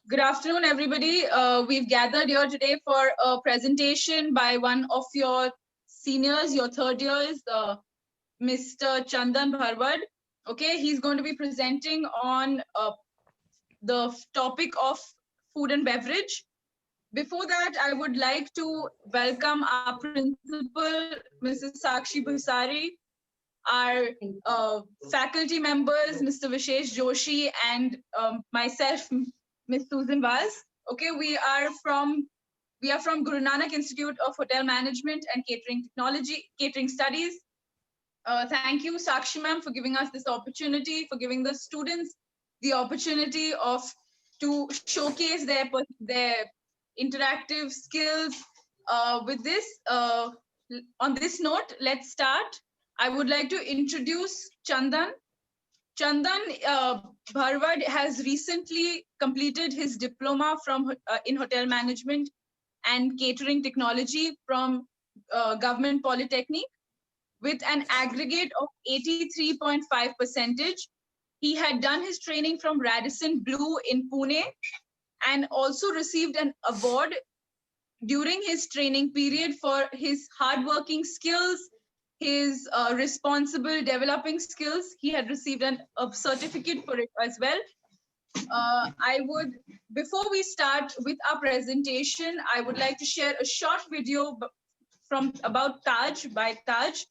Good afternoon, everybody. We've gathered here today for a presentation by one of your seniors, your third years, Mr. Chandan Bharwad. Okay, he's going to be presenting on the topic of food and beverage. Before that, I would like to welcome our principal, Mrs. Sakshi Bhusari, our faculty members, Mr. Vishesh Joshi, and myself, Ms. Susan Vaz. Okay, we are from Guru Nanak Institute of Hotel Management and Catering Studies. Thank you, Sakshi ma'am, for giving us this opportunity, for giving the students the opportunity to showcase their interactive skills. With this, on this note, let's start. I would like to introduce Chandan. Chandan Bharwad has recently completed his diploma in hotel management and catering technology from Government Polytechnic with an aggregate of 83.5 percentage. He had done his training from Radisson Blu in Pune and also received an award during his training period for his hardworking skills, his responsible developing skills. He had received a certificate for it as well. Before we start with our presentation, I would like to share a short video about Taj by Taj.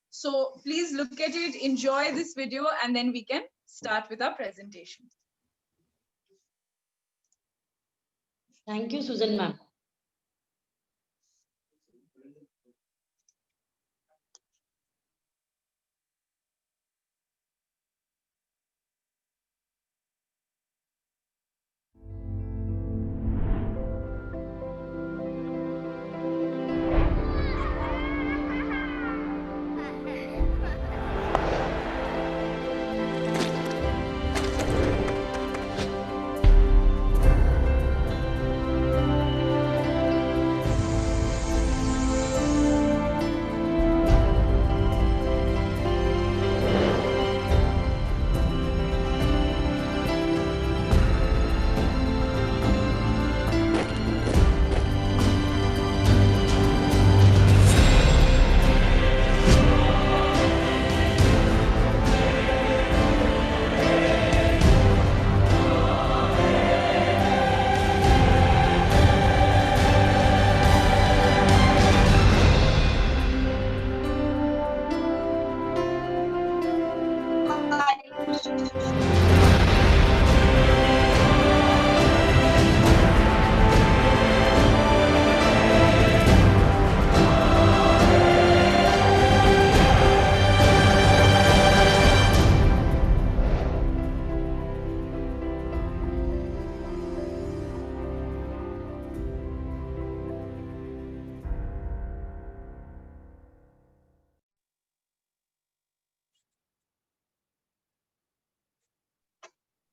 So please look at it, enjoy this video, and then we can start with our presentation. Thank you, Susan ma'am.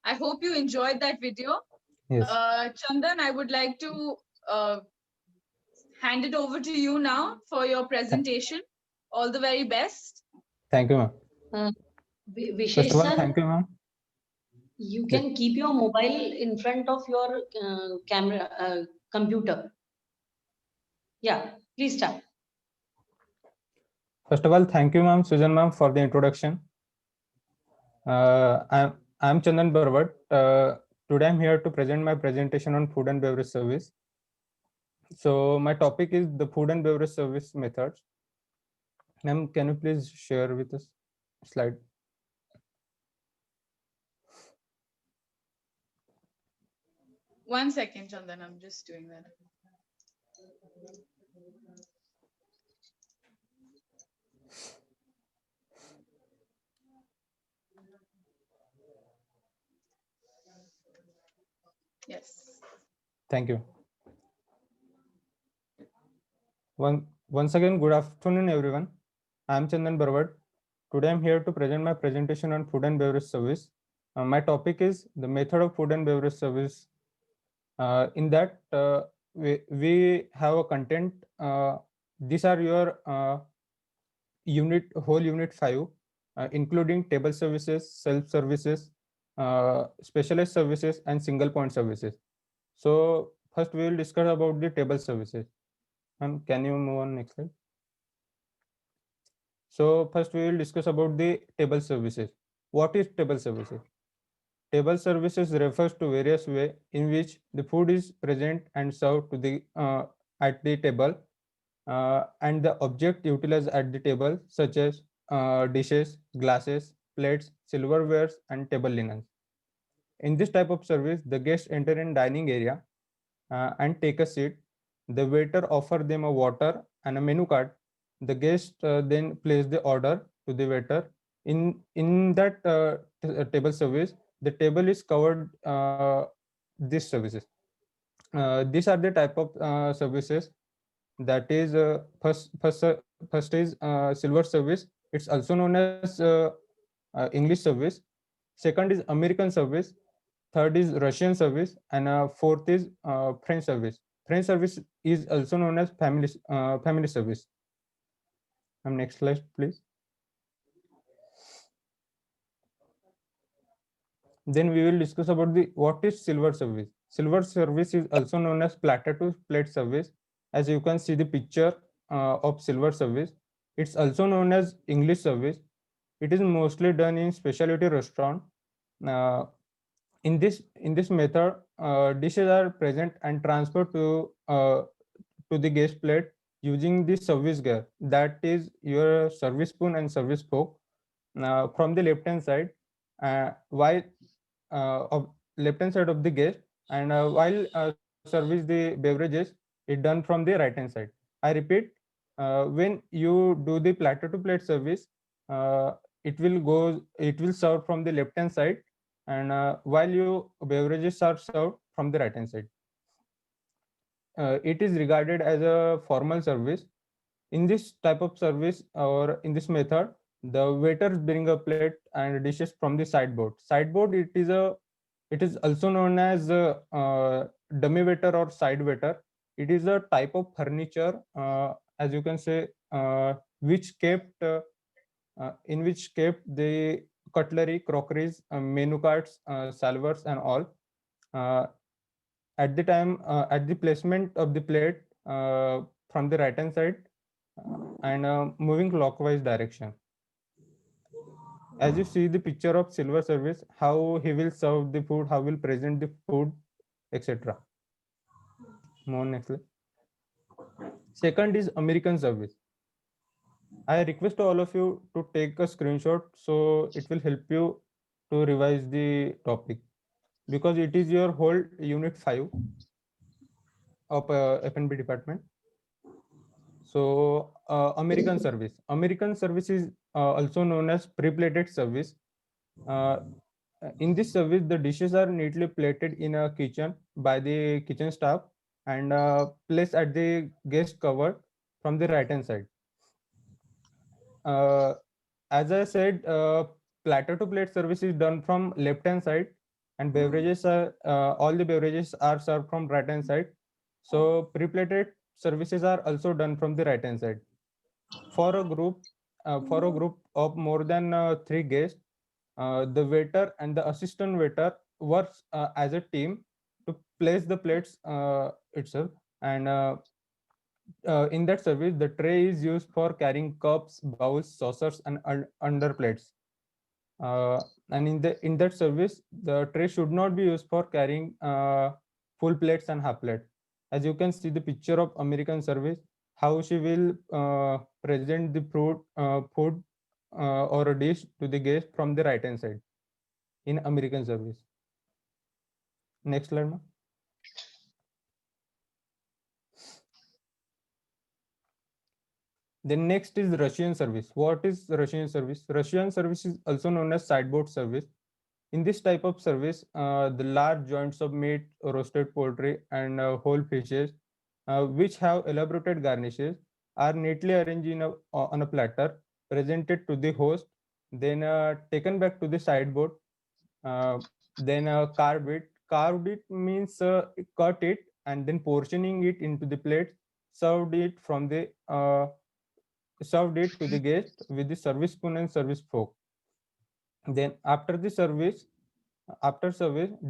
I hope you enjoyed that video. Yes. Chandan, I would like to hand it over to you now for your presentation. All the very best. Thank you, ma'am. Vishesh First of all, sir, thank you, ma'am. you can keep your mobile in front of your computer. Yeah, please start. First of all, thank you, ma'am, Susan ma'am, for the introduction. I'm Chandan Bharwad. Today I'm here to present my presentation on food and beverage service. So my topic is the food and beverage service methods. Ma'am, can you please share with us slide? One second, Chandan, I'm just doing that. Yes. Thank you. Once again, good afternoon, everyone. I'm Chandan Bharwad. Today I'm here to present my presentation on food and beverage service. My topic is the method of food and beverage service. In that, we have a content. These are your whole unit 5, including table services, self services, specialized services, and single point services. So first we will discuss about the table services. And can you move on next slide? So first we will discuss about the table services. What is table services? Table services refers to various way in which the food is present and served to the at the table, and the object utilized at the table, such as dishes, glasses, plates, silverwares, and table linens. In this type of service, the guests enter in dining area and take a seat. The waiter offer them a water and a menu card. The guest then place the order to the waiter. In that table service, the table is covered these services. These are the type of services. That is first is silver service. It's also known as English service. Second is American service. Third is Russian service, and fourth is French service. French service is also known as family service. Next slide, please. Then we will discuss about the what is silver service. Silver service is also known as platter to plate service. As you can see the picture of silver service. It's also known as English service. It is mostly done in specialty restaurant. Uh, in this method, dishes are present and transferred to the guest plate using the service gear, that is your service spoon and service fork, from the left hand side, while of left hand side of the guest, and while service the beverages, it done from the right hand side. I repeat, when you do the platter to plate service, it will serve from the left hand side, and while you beverages are served from the right hand side. It is regarded as a formal service. In this type of service, or in this method, the waiters bring a plate and dishes from the sideboard. Sideboard, it is also known as dummy waiter or side waiter. It is a type of furniture, as you can say, which kept in which kept the cutlery, crockeries, menu cards, salvers, and all. Uh, at the time, at the placement of the plate from the right hand side, and moving clockwise direction. As you see the picture of silver service, how he will serve the food, how will present the food, etc. More next slide. Second is American service. I request all of you to take a screenshot, so it will help you to revise the topic, because it is your whole unit 5 of F&B department. So American service. American service is also known as pre-plated service. In this service, the dishes are neatly plated in a kitchen by the kitchen staff and placed at the guest cover from the right hand side. As I said, platter to plate service is done from left hand side, and beverages are all the beverages are served from right hand side. So pre-plated services are also done from the right hand side. For a group of more than 3 guests, the waiter and the assistant waiter works as a team to place the plates itself, and in that service, the tray is used for carrying cups, bowls, saucers, and under plates. And in that service, the tray should not be used for carrying full plates and half plate. As you can see the picture of American service, how she will present the food or a dish to the guest from the right hand side in American service. Next slide, ma'am. Then next is Russian service. What is Russian service? Russian service is also known as sideboard service. In this type of service, the large joints of meat, roasted poultry, and whole fishes, which have elaborated garnishes, are neatly arranged on a platter, presented to the host, then taken back to the sideboard, then carved it. Carved it means cut it and then portioning it into the plate, served it to the guest with the service spoon and service fork. Then after service,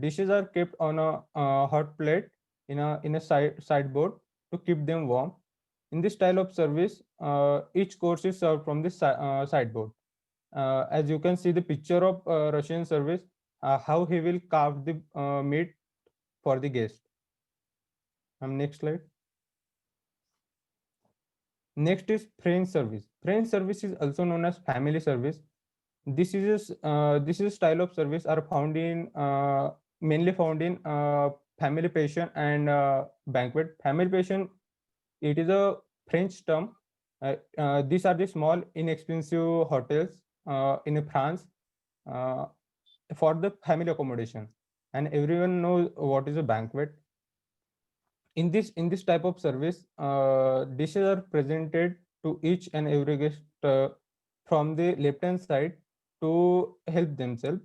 dishes are kept on a hot plate in a sideboard to keep them warm. In this style of service, each course is served from the sideboard. As you can see the picture of Russian service, how he will carve the meat for the guest. Next slide. Next is French service. French service is also known as family service. This is style of service are found in mainly found in family pension and banquet. Family pension, it is a French term. These are the small inexpensive hotels in France uh, for the family accommodation, and everyone knows what is a banquet. In this type of service, dishes are presented to each and every guest from the left hand side to help themselves.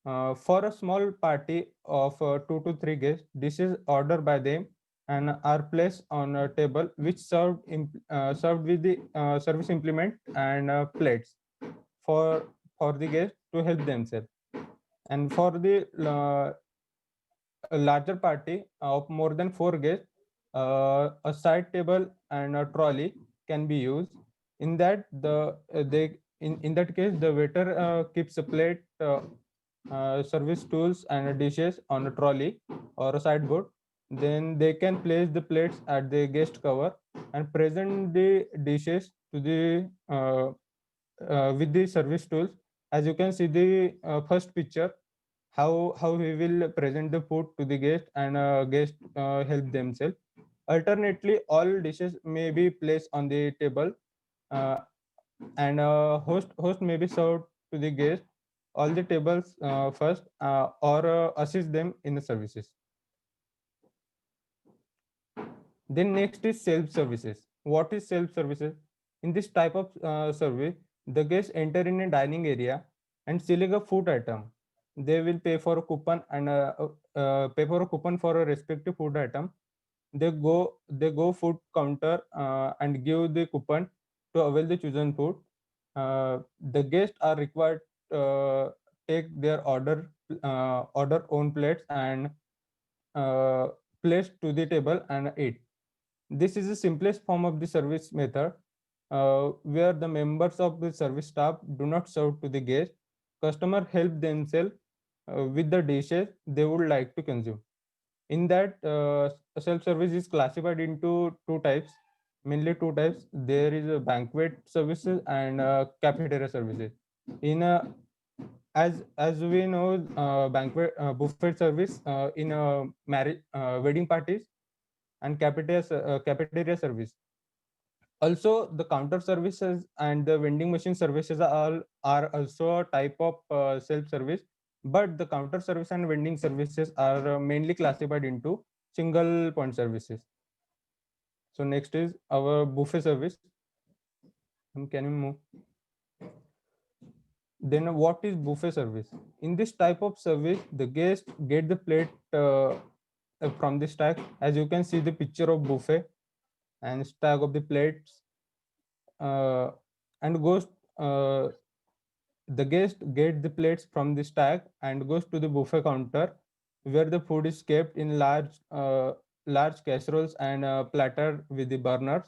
For a small party of 2 to 3 guests, dishes ordered by them and are placed on a table which served with the service implement and plates for the guests to help themselves. And for the a larger party of more than 4 guests, a side table and a trolley can be used. In that in that case, the waiter keeps a plate, service tools and dishes on a trolley or a sideboard. Then they can place the plates at the guest cover and present the dishes to the with the service tools. As you can see the first picture, how we will present the food to the guest and guest help themselves. Alternately, all dishes may be placed on the table, uh, and host may be served to the guest all the tables first, or assist them in the services. Then next is self services. What is self services? In this type of service, the guests enter in a dining area and select a food item. They will pay for a coupon and pay for a coupon for a respective food item. They go food counter and give the coupon to avail the chosen food. The guests are required take their order own plates and uh, place to the table and eat. This is the simplest form of the service method, where the members of the service staff do not serve to the guest. Customer help themselves with the dishes they would like to consume. In that, self-service is classified into two types, mainly two types. There is a banquet services and cafeteria services. In as we know, banquet buffet service in marriage wedding parties, and cafeteria service. Also, the counter services and the vending machine services are also a type of self-service, but the counter service and vending services are mainly classified into single point services. So next is our buffet service. Can you move? Then what is buffet service? In this type of service, the guest get the plate from the stack. As you can see the picture of buffet and stack of the plates, uh, and goes the guest get the plates from the stack and goes to the buffet counter, where the food is kept in large casseroles and platter with the burners.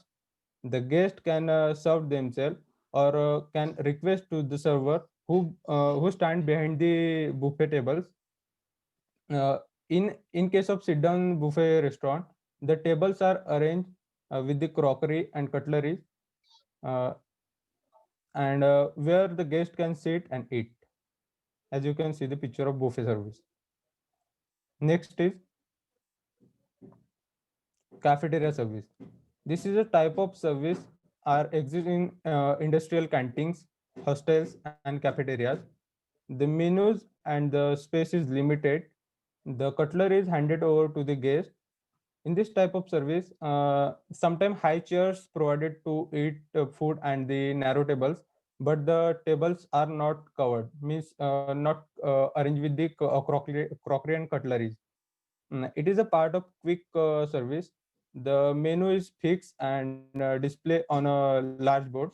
The guest can serve themselves or can request to the server who stand behind the buffet tables. uh, in case of sit down buffet restaurant, the tables are arranged with the crockery and cutlery, uh, and where the guest can sit and eat. As you can see the picture of buffet service. Next is cafeteria service. This is a type of service are exist in industrial canteens, hostels and cafeterias. The menus and the space is limited. The cutlery is handed over to the guest. In this type of service, sometimes high chairs provided to eat food and the narrow tables, but the tables are not covered, means not arranged with the crockery and cutleries. It is a part of quick service. The menu is fixed and display on a large board.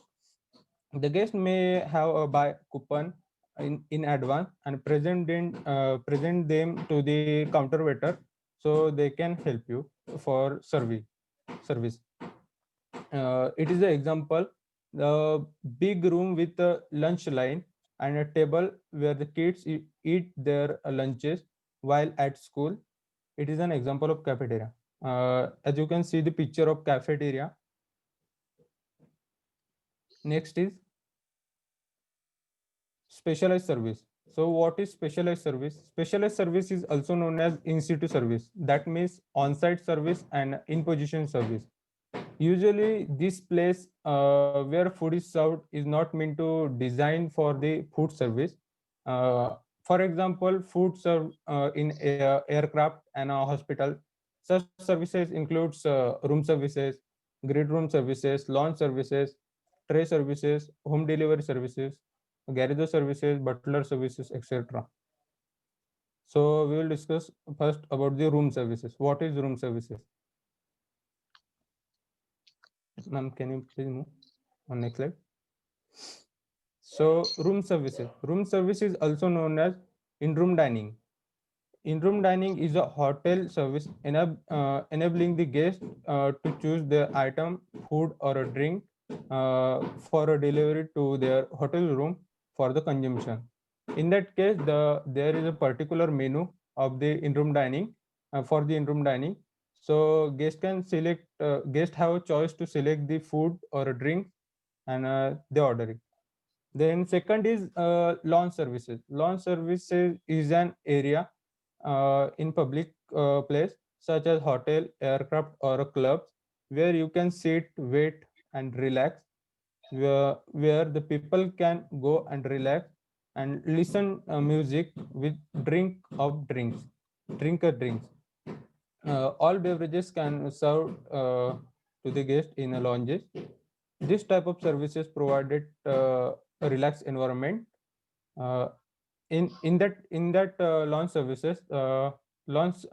The guest may have a buy coupon in advance and present them to the counter waiter so they can help you for service. It is an example, the big room with a lunch line and a table where the kids eat their lunches while at school. It is an example of cafeteria. As you can see the picture of cafeteria. Next is specialized service. So what is specialized service? Specialized service is also known as in situ service. That means on-site service and in-position service. Usually this place where food is served is not meant to design for the food service. For example, food served in aircraft and a hospital. Such services includes room services, grid room services, launch services, tray services, home delivery services, garage services, butler services, etc. So we will discuss first about the room services. What is room services? Ma'am, can you please move on next slide? So room services. Room service is also known as in-room dining. In-room dining is a hotel service enabling the guest to choose their item, food or a drink for a delivery to their hotel room for the consumption. In that case, there is a particular menu of the in-room dining for the in-room dining. So guest can select, guest have a choice to select the food or a drink and they order it. Then second is launch services. Launch services is an area in public place such as hotel, aircraft or clubs where you can sit, wait and relax, where the people can go and relax and listen music with drinker drinks. All beverages can serve to the guest in a lounges. This type of services provided a relaxed environment. Uh, in that launch services, launch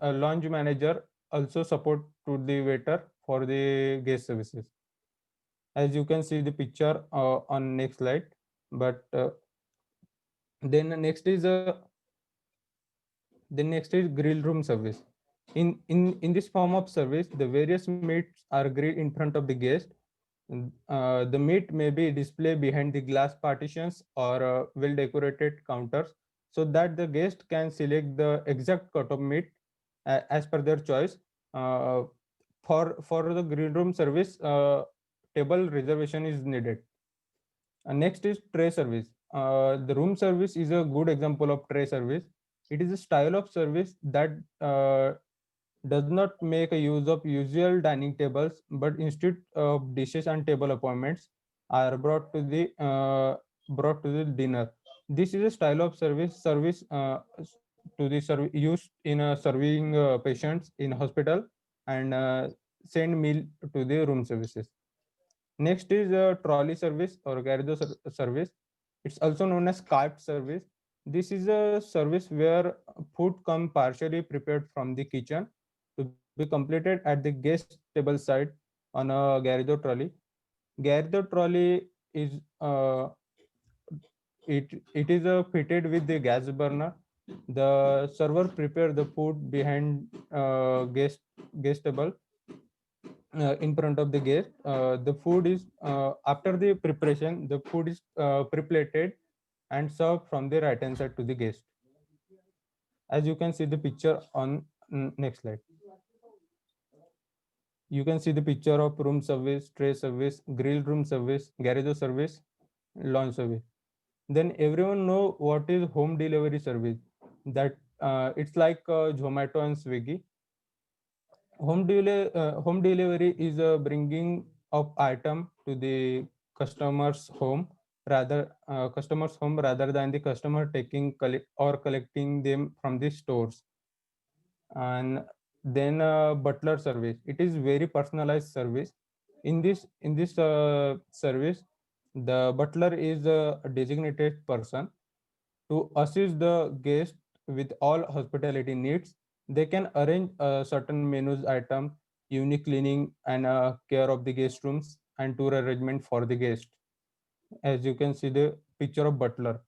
manager also support to the waiter for the guest services. As you can see the picture on next slide. But then next is grill room service. In this form of service, the various meats are grilled in front of the guest. The meat may be displayed behind the glass partitions or well decorated counters so that the guest can select the exact cut of meat as per their choice. For the grill room service, table reservation is needed. Next is tray service. The room service is a good example of tray service. It is a style of service that does not make a use of usual dining tables, but instead of dishes and table appointments are brought to the dinner. This is a style of service to the used in serving patients in hospital and send meal to the room services. Next is a trolley service or garage service. It's also known as cart service. This is a service where food come partially prepared from the kitchen to be completed at the guest table side on a garage trolley. Garage trolley is it is fitted with the gas burner. The server prepare the food behind guest table in front of the guest. The food is after the preparation, the food is pre-plated and served from the right hand side to the guest. As you can see the picture on next slide. You can see the picture of room service, tray service, grill room service, garage service, launch service. Then everyone know what is home delivery service. That it's like Zomato and Swiggy. Home delivery is a bringing of item to the customer's home rather than the customer collecting them from the stores. And then butler service, it is very personalized service. In this service, the butler is a designated person to assist the guest with all hospitality needs. They can arrange certain menus item, unique cleaning and care of the guest rooms and tour arrangement for the guest. As you can see the picture of butler.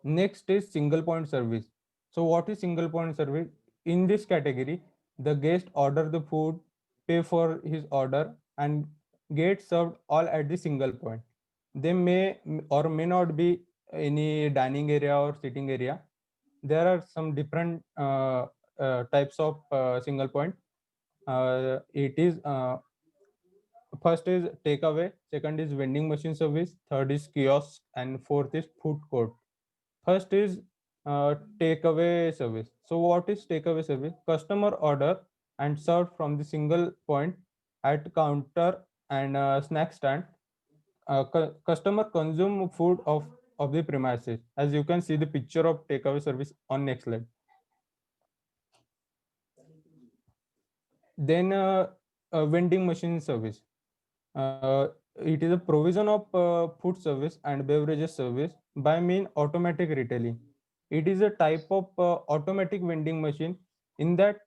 Next is single point service. So what is single point service? In this category, the guest order the food, pay for his order, and get served all at the single point. They may or may not be any dining area or sitting area. There are some different types of single point. It is first is takeaway, second is vending machine service, third is kiosk, and fourth is food court. First is takeaway service. So what is takeaway service? Customer order and served from the single point at counter and snack stand. Customer consume food of the premises. As you can see the picture of takeaway service on next slide. Then vending machine service. It is a provision of food service and beverages service by mean automatic retailing. It is a type of automatic vending machine. In that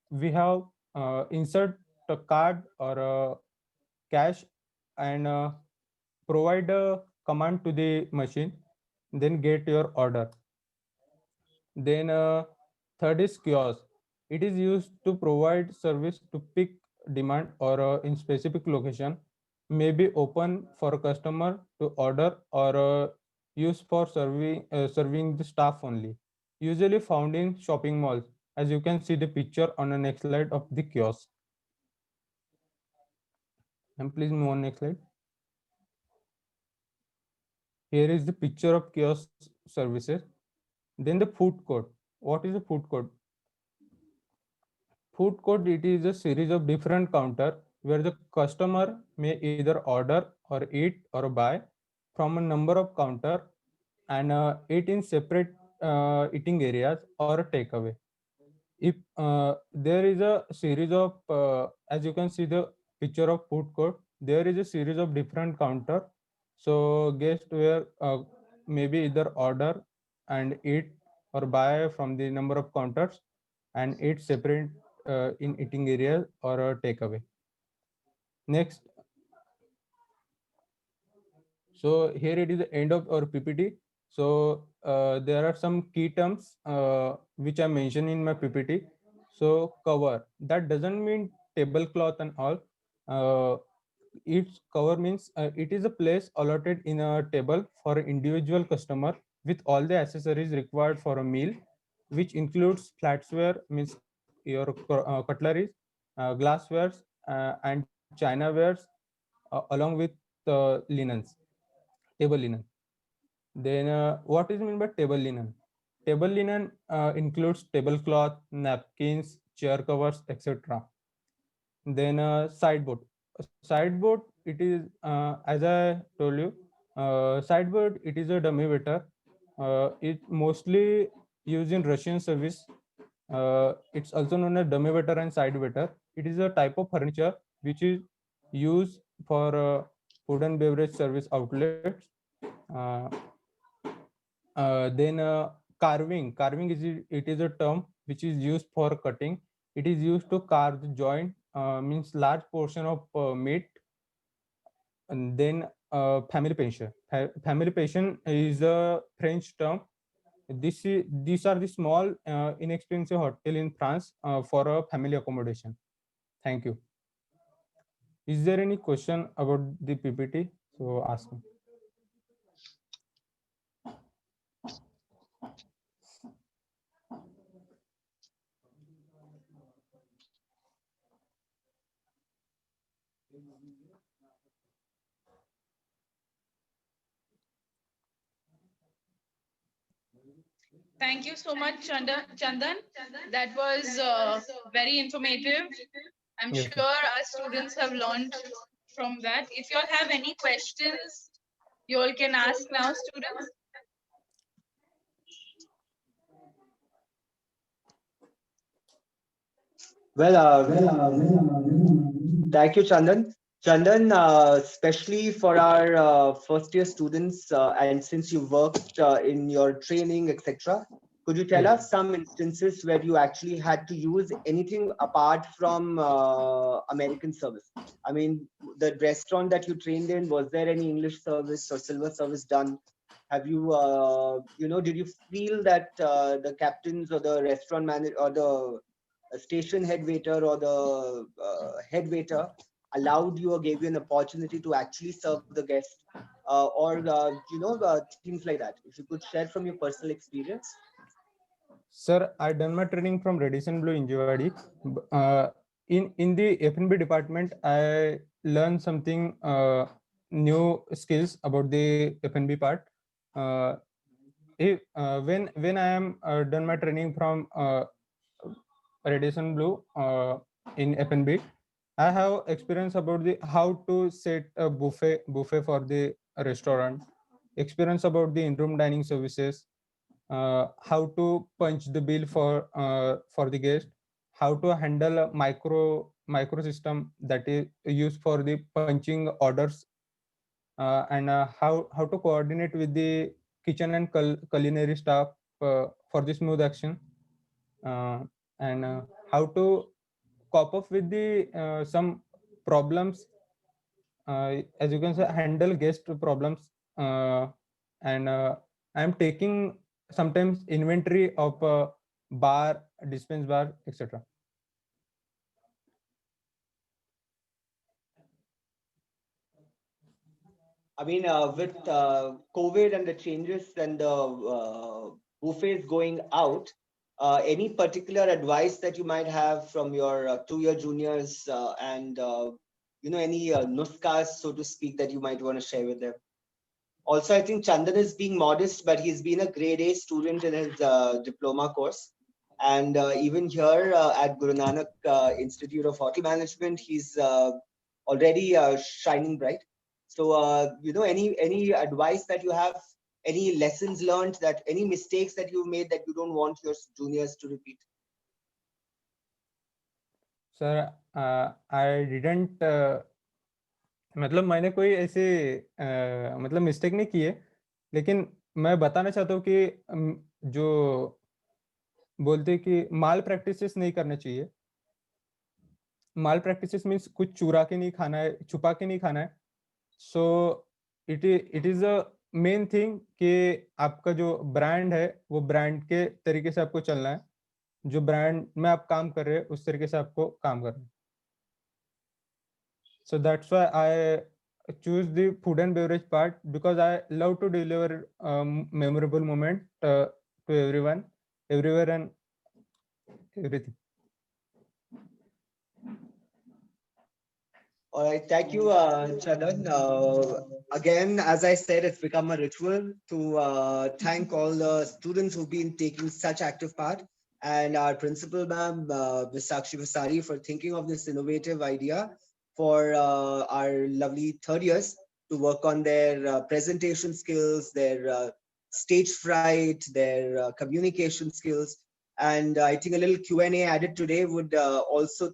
we have insert a card or cash and provide a command to the machine, then get your order. Then third is kiosk. It is used to provide service to pick demand or in specific location, may be open for a customer to order or used for serving the staff only. Usually found in shopping malls, as you can see the picture on the next slide of the kiosk. And please move on next slide. Here is the picture of kiosk services. Then the food court. What is a food court? Food court, it is a series of different counter where the customer may either order or eat or buy from a number of counter and eat in separate eating areas or takeaway. If there is a series of, as you can see the picture of food court, there is a series of different counter. So guests were maybe either order and eat or buy from the number of counters and eat separate in eating area or a takeaway. Next. So here it is the end of our PPT. So there are some key terms which I mentioned in my PPT. So cover, that doesn't mean tablecloth and all. Its cover means it is a place allotted in a table for an individual customer with all the accessories required for a meal, which includes flatware, means your cutleries, glasswares, and chinawares, along with linens, table linen. Then what is meant by table linen? Table linen includes tablecloth, napkins, chair covers, etc. Then sideboard. Sideboard, it is as I told you, sideboard, it is a dummy waiter. It mostly used in Russian service. It's also known as dummy waiter and side waiter. It is a type of furniture which is used for food and beverage service outlets. Uh, then carving. Carving is a term which is used for cutting. It is used to carve the joint, means large portion of meat. And then family pension. Family pension is a French term. These are the small inexpensive hotel in France for a family accommodation. Thank you. Is there any question about the PPT? So ask me. Thank you so much, Chandan. That was very informative. I'm Yes. sure our students have learned from that. If you all have any questions, you all can ask now, students. Thank you, Chandan. Chandan, especially for our first year students, and since you worked in your training, etc., could you tell Yes. us some instances where you actually had to use anything apart from American service? I mean, the restaurant that you trained in, was there any English service or silver service done? Have you, did you feel that the captains or the restaurant manager or the station head waiter or the head waiter allowed you or gave you an opportunity to actually serve the guest, things like that? If you could share from your personal experience. Sir, I done my training from Radisson Blue Injivadi. In the F&B department, I learned something new skills about the F&B part. When I am done my training from Radisson Blue in F&B, I have experience about the how to set a buffet for the restaurant, experience about the in-room dining services, how to punch the bill for the guest, how to handle a micro system that is used for the punching orders, and how to coordinate with the kitchen and culinary staff for the smooth action, and how to cope up with the some problems, as you can say, handle guest problems, and I'm taking sometimes inventory of bar, dispense bar, etc. I mean, with COVID and the changes and the buffets going out, any particular advice that you might have from your 2-year juniors, and any nuskas, so to speak, that you might want to share with them? Also, I think Chandan is being modest, but he's been a grade A student in his diploma course. And even here at Guru Nanak Institute of Hotel Management, he's already shining bright. So, any advice that you have, any lessons learned, that any mistakes that you made that you don't want your juniors to repeat? Sir, I didn't मतलब मैंने कोई ऐसे मतलब mistake नहीं की है, लेकिन मैं बताना चाहता हूँ कि जो बोलते कि माल प्रैक्टिसेस नहीं करना चाहिए. माल प्रैक्टिसेस मीन्स कुछ चुरा के नहीं खाना है, छुपा के नहीं खाना है. So it is a main thing कि आपका जो ब्रांड है वो ब्रांड के तरीके से आपको चलना है. जो ब्रांड में आप काम कर रहे हैं उस तरीके से आपको काम करना है. So that's why I choose the food and beverage part, because I love to deliver memorable moment to everyone, everywhere, and everything. All right, thank you, Chandan. Again, as I said, it's become a ritual to thank all the students who've been taking such active part, and our principal, ma'am, Ms. Sakshi Vasari, for thinking of this innovative idea for our lovely third years to work on their presentation skills, their stage fright, their communication skills. And I think a little Q&A added today would also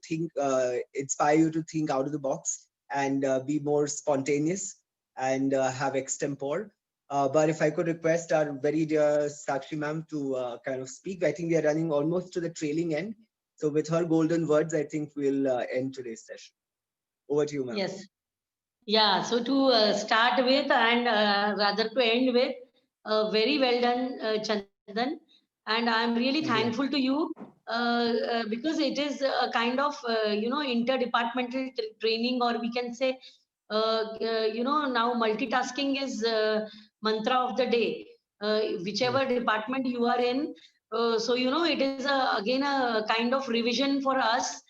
inspire you to think out of the box and be more spontaneous and have extempore. But if I could request our very dear Sakshi ma'am to kind of speak, I think we are running almost to the trailing end. So with her golden words, I think we'll end today's session. Over to you, ma'am. Yes. Yeah. So to start with and rather to end with, very well done, Chandan. And I'm really thankful to you because it is a kind of, interdepartmental training, or we can say, now multitasking is mantra of the day. Whichever department you are in, so it is again a kind of revision for us,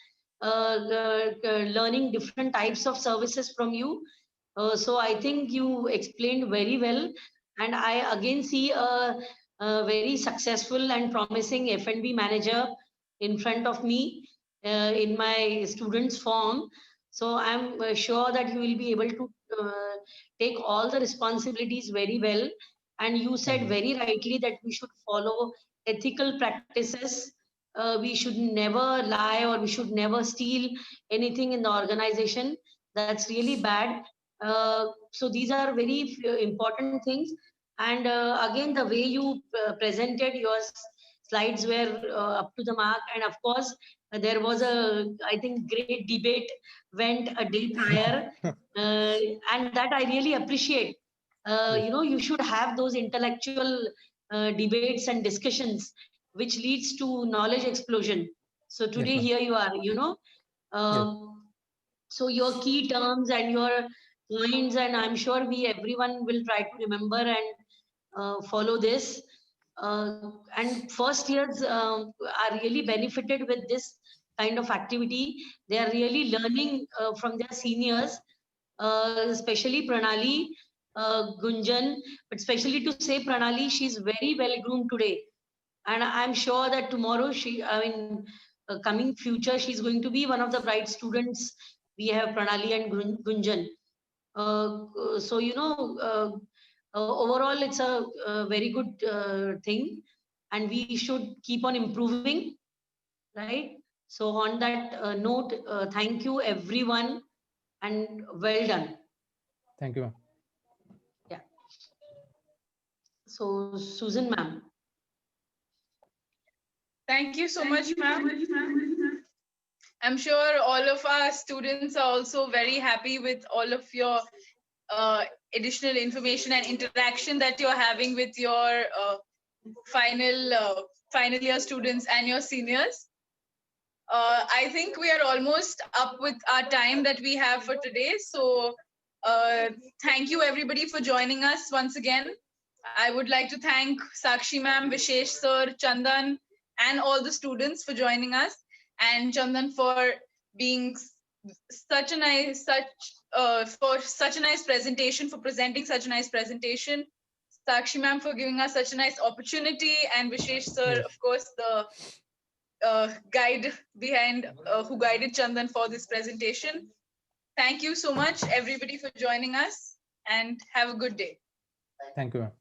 learning different types of services from you. So I think you explained very well, and I again see a very successful and promising F&B manager in front of me in my students' form. So I'm sure that you will be able to take all the responsibilities very well. And you said very rightly that we should follow ethical practices. We should never lie, or we should never steal anything in the organization. That's really bad. So these are very important things. And again, the way you presented your slides were up to the mark. And of course, there was I think, great debate went a day prior. And that I really appreciate. You know, you should have those intellectual debates and discussions, which leads to knowledge explosion. So today ma'am. here you are, you know. So your key terms and your points, and I'm sure everyone will try to remember and follow this. And first years are really benefited with this kind of activity. They are really learning from their seniors, especially Pranali, Gunjan, but especially to say Pranali, she's very well groomed today. And I'm sure that tomorrow coming future, she's going to be one of the bright students. We have Pranali and Gunjan. So, you know, overall, it's a very good thing, and we should keep on improving, right? So on that note, thank you everyone, and well done. Thank you, ma'am. Yeah. So Susan ma'am. Thank you so much, ma'am. I'm sure all of our students are also very happy with all of your additional information and interaction that you're having with your final year students and your seniors. I think we are almost up with our time that we have for today. So thank you everybody for joining us once again. I would like to thank Sakshi ma'am, Vishesh sir, Chandan, and all the students for joining us, and Chandan for being such a nice presentation, for presenting such a nice presentation. Sakshi ma'am for giving us such a nice opportunity, and Vishesh sir, Yes. of course, the guide behind who guided Chandan for this presentation. Thank you so much, everybody, for joining us, and have a good day. Thank you, ma'am.